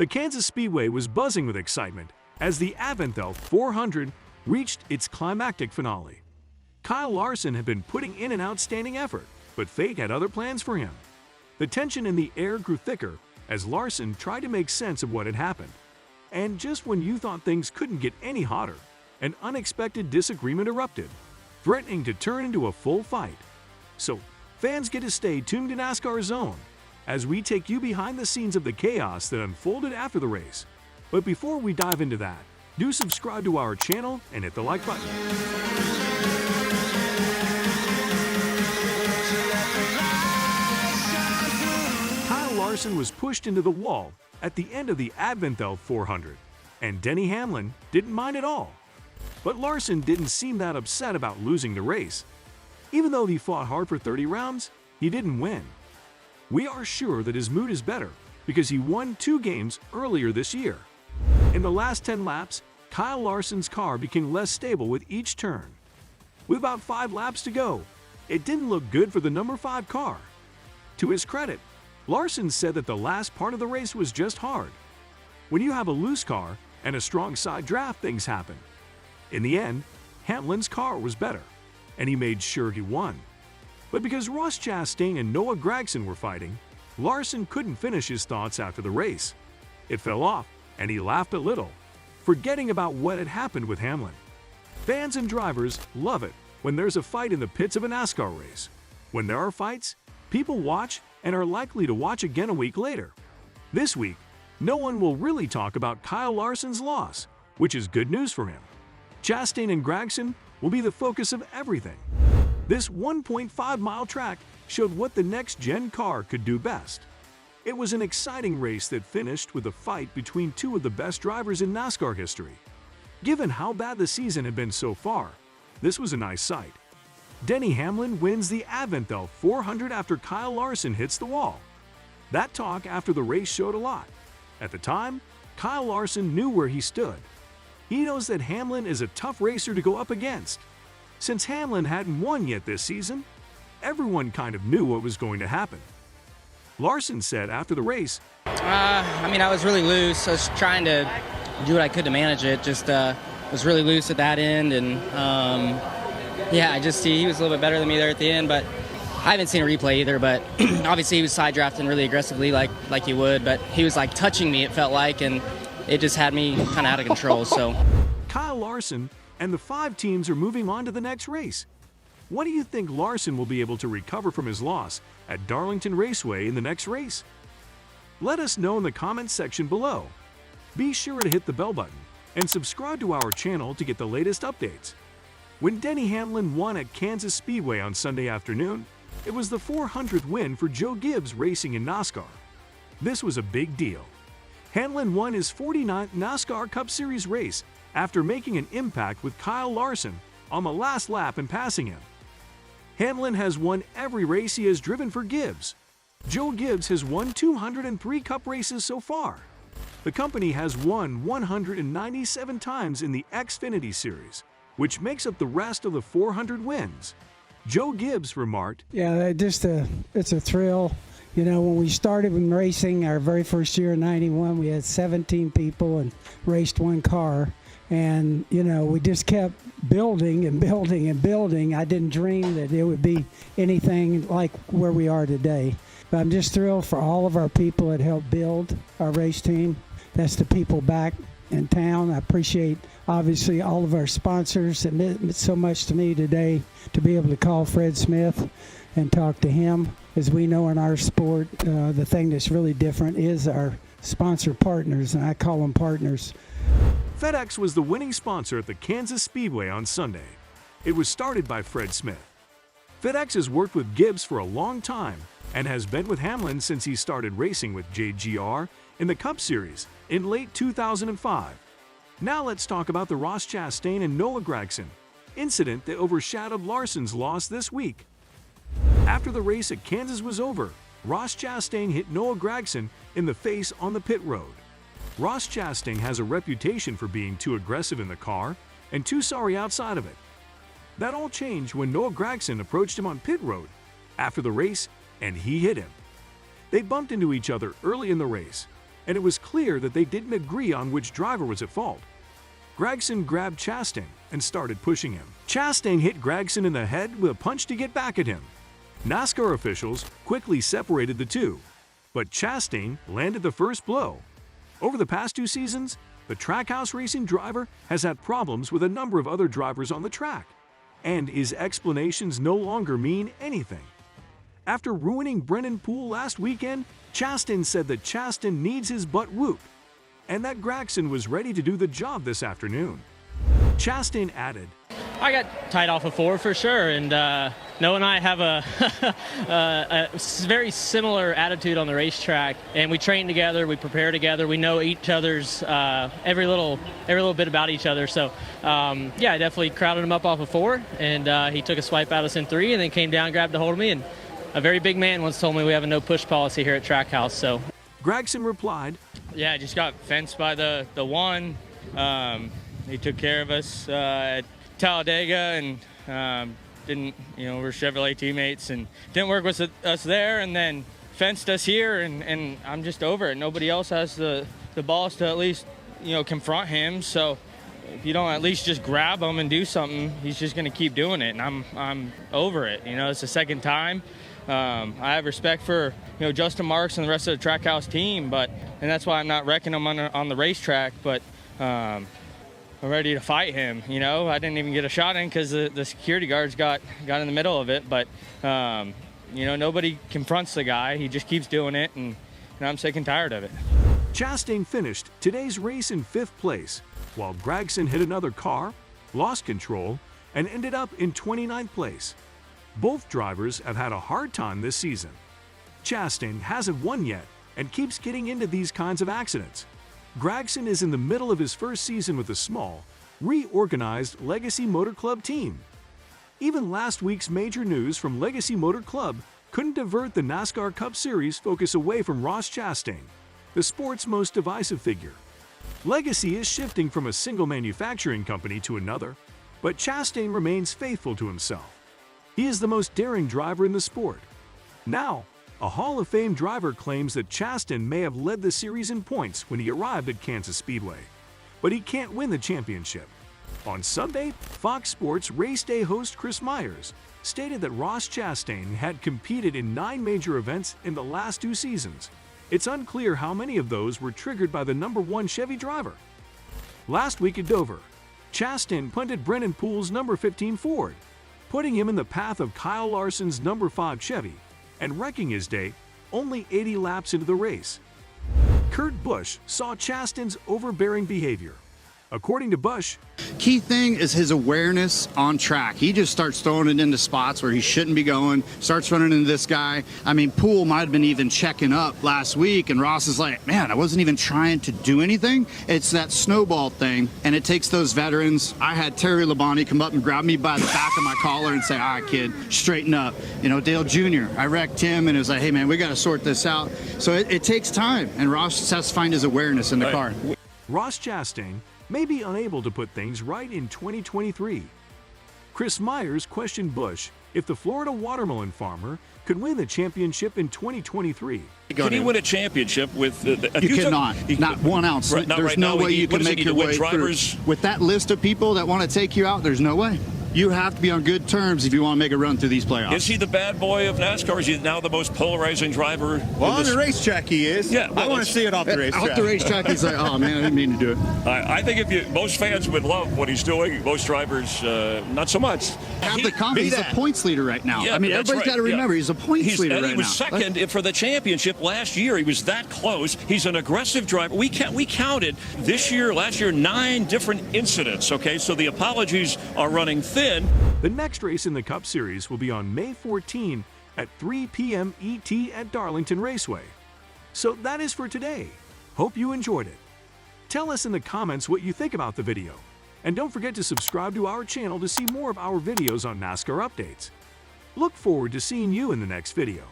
The Kansas Speedway was buzzing with excitement as the AdventHealth 400 reached its climactic finale. Kyle Larson had been putting in an outstanding effort, but fate had other plans for him. The tension in the air grew thicker as Larson tried to make sense of what had happened. And just when you thought things couldn't get any hotter, an unexpected disagreement erupted, threatening to turn into a full fight. So, fans get to stay tuned to NASCAR Zone as we take you behind the scenes of the chaos that unfolded after the race. But before we dive into that, do subscribe to our channel and hit the like button. Kyle Larson was pushed into the wall at the end of the AdventHealth 400, and Denny Hamlin didn't mind at all. But Larson didn't seem that upset about losing the race. Even though he fought hard for 30 rounds, he didn't win. We are sure that his mood is better because he won 2 games earlier this year. In the last 10 laps, Kyle Larson's car became less stable with each turn. With about 5 laps to go, it didn't look good for the number 5 car. To his credit, Larson said that the last part of the race was just hard. When you have a loose car and a strong side draft, things happen. In the end, Hamlin's car was better, and he made sure he won. But because Ross Chastain and Noah Gragson were fighting, Larson couldn't finish his thoughts after the race. It fell off, and he laughed a little, forgetting about what had happened with Hamlin. Fans and drivers love it when there's a fight in the pits of a NASCAR race. When there are fights, people watch and are likely to watch again a week later. This week, no one will really talk about Kyle Larson's loss, which is good news for him. Chastain and Gragson will be the focus of everything. This 1.5-mile track showed what the next-gen car could do best. It was an exciting race that finished with a fight between 2 of the best drivers in NASCAR history. Given how bad the season had been so far, this was a nice sight. Denny Hamlin wins the AdventHealth 400 after Kyle Larson hits the wall. That talk after the race showed a lot. At the time, Kyle Larson knew where he stood. He knows that Hamlin is a tough racer to go up against. Since Hamlin hadn't won yet this season, everyone kind of knew what was going to happen. Larson said after the race, I was really loose. I was trying to do what I could to manage it. Just was really loose at that end, and he was a little bit better than me there at the end, but I haven't seen a replay either, but obviously he was side drafting really aggressively like he would, but he was like touching me, it felt like, and it just had me kind of out of control. So Kyle Larson and the 5 teams are moving on to the next race. What do you think Larson will be able to recover from his loss at Darlington Raceway in the next race? Let us know in the comments section below. Be sure to hit the bell button and subscribe to our channel to get the latest updates. When Denny Hamlin won at Kansas Speedway on Sunday afternoon, it was the 400th win for Joe Gibbs Racing in NASCAR. This was a big deal. Hamlin won his 49th NASCAR Cup Series race after making an impact with Kyle Larson on the last lap and passing him. Hamlin has won every race he has driven for Gibbs. Joe Gibbs has won 203 Cup races so far. The company has won 197 times in the Xfinity Series, which makes up the rest of the 400 wins. Joe Gibbs remarked, "Yeah, it's a thrill. You know, when we started with racing, our very first year in '91, we had 17 people and raced 1 car. And, you know, we just kept building and building and building. I didn't dream that it would be anything like where we are today. But I'm just thrilled for all of our people that helped build our race team. That's the people back in town. I appreciate, obviously, all of our sponsors. It meant so much to me today to be able to call Fred Smith and talk to him. As we know in our sport, the thing that's really different is our sponsor partners, and I call them partners. FedEx was the winning sponsor at the Kansas Speedway on Sunday. It was started by Fred Smith. FedEx has worked with Gibbs for a long time and has been with Hamlin since he started racing with JGR in the Cup Series in late 2005. Now let's talk about the Ross Chastain and Noah Gragson incident that overshadowed Larson's loss this week. After the race at Kansas was over, Ross Chastain hit Noah Gragson in the face on the pit road. Ross Chastain has a reputation for being too aggressive in the car and too sorry outside of it. That all changed when Noah Gragson approached him on pit road after the race and he hit him. They bumped into each other early in the race, and it was clear that they didn't agree on which driver was at fault. Gragson grabbed Chastain and started pushing him. Chastain hit Gragson in the head with a punch to get back at him. NASCAR officials quickly separated the two, but Chastain landed the first blow. Over the past 2 seasons, the Trackhouse Racing driver has had problems with a number of other drivers on the track, and his explanations no longer mean anything. After ruining Brennan Poole last weekend, Chastain said that Chastain needs his butt whooped, and that Gragson was ready to do the job this afternoon. Chastain added, I got tied off of 4 for sure, and Noah and I have a very similar attitude on the racetrack, and we train together, we prepare together, we know each other's every little bit about each other. So yeah, I definitely crowded him up off of 4, and he took a swipe at us in 3, and then came down, grabbed a hold of me, and a very big man once told me we have a no push policy here at Trackhouse. So Gragson replied, yeah, I just got fenced by the one. He took care of us at Talladega, and didn't, we're Chevrolet teammates, and didn't work with us there, and then fenced us here, and I'm just over it. Nobody else has the balls to at least, confront him. So if you don't at least just grab him and do something, he's just going to keep doing it, and I'm over it. It's the second time. I have respect for Justin Marks and the rest of the Trackhouse team, and that's why I'm not wrecking him on the racetrack. But I'm ready to fight him. I didn't even get a shot in because the security guards got in the middle of it. But nobody confronts the guy. He just keeps doing it, and I'm sick and tired of it. Chastain finished today's race in 5th place, while Gragson hit another car, lost control, and ended up in 29th place. Both drivers have had a hard time this season. Chastain hasn't won yet and keeps getting into these kinds of accidents. Gragson is in the middle of his first season with a small, reorganized Legacy Motor Club team. Even last week's major news from Legacy Motor Club couldn't divert the NASCAR Cup Series focus away from Ross Chastain, the sport's most divisive figure. Legacy is shifting from a single manufacturing company to another, but Chastain remains faithful to himself. He is the most daring driver in the sport. Now, a Hall of Fame driver claims that Chastain may have led the series in points when he arrived at Kansas Speedway, but he can't win the championship. On Sunday, Fox Sports race day host Chris Myers stated that Ross Chastain had competed in 9 major events in the last 2 seasons. It's unclear how many of those were triggered by the number 1 Chevy driver. Last week at Dover, Chastain punted Brennan Poole's number 15 Ford, putting him in the path of Kyle Larson's number 5 Chevy and wrecking his day only 80 laps into the race. Kurt Busch saw Chastain's overbearing behavior. According to Busch, key thing is his awareness on track. He just starts throwing it into spots where he shouldn't be going, starts running into this guy. I mean, Poole might have been even checking up last week, and Ross is like, man, I wasn't even trying to do anything. It's that snowball thing, and it takes those veterans. I had Terry Labonte come up and grab me by the back of my collar and say, all right, kid, straighten up. Dale Jr., I wrecked him, and it was like, hey, man, we got to sort this out. So it takes time, and Ross just has to find his awareness in the car. Ross Chastain may be unable to put things right in 2023. Chris Myers questioned Busch if the Florida watermelon farmer could win the championship in 2023. Can he win a championship with you cannot. Not 1 ounce. Right, there's no way you can make your way through. With that list of people that want to take you out, there's no way. You have to be on good terms if you want to make a run through these playoffs. Is he the bad boy of NASCAR? Is he now the most polarizing driver? Well, on the racetrack he is. Yeah, I want to see it off the racetrack. Off the racetrack, he's like, oh, man, I didn't mean to do it. I think most fans would love what he's doing. Most drivers, not so much. Have the confidence. He's a points leader right now. Yeah, I mean, everybody's got to remember, he's a points leader right now. He was second for the championship last year. He was that close. He's an aggressive driver. We counted this year, last year, 9 different incidents, okay? So the apologies are running thin. The next race in the Cup Series will be on May 14 at 3 p.m. ET at Darlington Raceway. So that is for today. Hope you enjoyed it. Tell us in the comments what you think about the video. And don't forget to subscribe to our channel to see more of our videos on NASCAR updates. Look forward to seeing you in the next video.